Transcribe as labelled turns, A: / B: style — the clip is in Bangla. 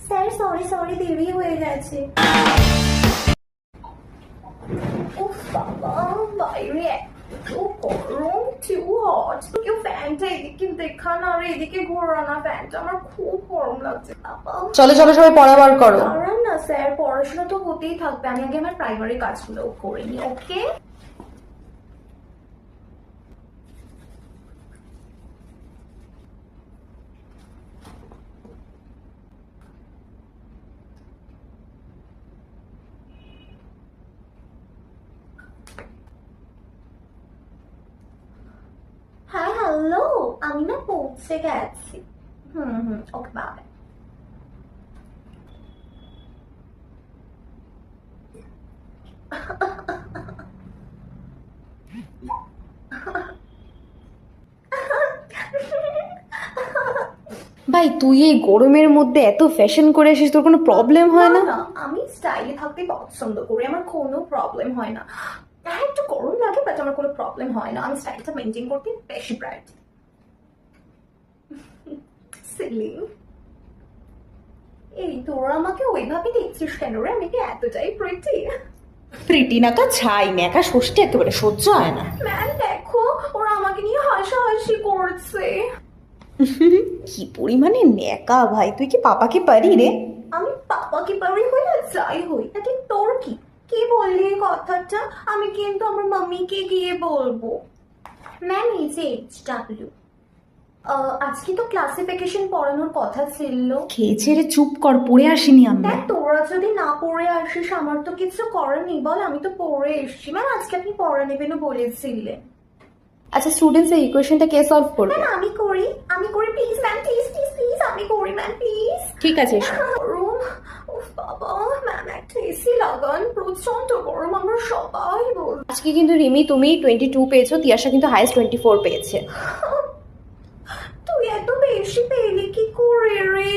A: স্যার সরি সরি দেরি হয়ে গেছে। উফ বাবা, বাইরে এত গরম, টু হট। কেউ ফ্যানটা এদিকে দেখা না, আর এদিকে ঘোরা না, ফ্যানটা আমার খুব গরম লাগছে বাবা।
B: চলো চলো সবাই পড়া বার করো।
A: দাঁড়ান না স্যার, পড়াশোনা তো হতেই থাকবে, আমি আগে আমার প্রাইমারি কাজগুলো করে নি। ওকে হ্যাঁ হ্যালো, আমি না পৌঁছে গেছি। Okay bye.
B: ভাই তুই এই গরমের মধ্যে এত ফ্যাশন করে আসিস, তোর কোনো প্রবলেম হয় না?
A: না, আমি স্টাইলে থাকতে পছন্দ করি, আমার কোনো প্রবলেম হয় না। হ্যাঁ একটু গরম লাগে, বাট আমার কোনো প্রবলেম হয় না, আমি স্টাইলটা মেনটেন করতে বেশি প্রায়োরিটি। সিলি, এই তোরা আমাকে ওইভাবে দেখছিস কেন রে? আমি কি এতটাই প্রিটি?
B: প্রিটি নাকা ছাই ন্যাকা ষষ্ঠী একেবারে সহ্য হয় না।
A: ম্যাম দেখো, ওরা আমাকে নিয়ে হাসাহাসি করছে।
B: কি পরিমাণে ন্যাকা ভাই, তুই কি পাপাকে পারি রে?
A: আমি পাপাকে পারি হই আর যাই হই, তাতে তোর কি? কে বললি এই কথাটা? আমি কিন্তু আমার মাম্মিকে গিয়ে বলবো। ম্যাম এই যে HW, আজকে তো ক্লাসিফিকেশন পড়ানোর কথা ছিল।
B: খেয়েছে রে, চুপ কর, পড়ে আসিনি আমরা।
A: দেখ তোরা যদি না পড়ে আসিস আমার তো কিছু করার নেই, বল আমি তো পড়ে এসছি। ম্যাম আজকে আপনি পড়া নেবেনও বলেছিলেন।
B: আচ্ছা স্টুডেন্টস এই ইকুয়েশনটা কে সলভ করবে?
A: ম্যাম আমি করি please ma'am, please please please আমি করি ম্যাম প্লিজ।
B: ঠিক আছে এসো।
A: গরম, উফ বাবা, ম্যাম একটা এসি লাগান, প্রচন্ড গরম, আমরা সবাই বল।
B: আজকে কিন্তু রিমি তুমি 22 পেয়েছো, তিয়াশা কিন্তু হাইয়েস্ট 24 পেয়েছে।
A: তুই এত বেশি পেলি কি করে রে?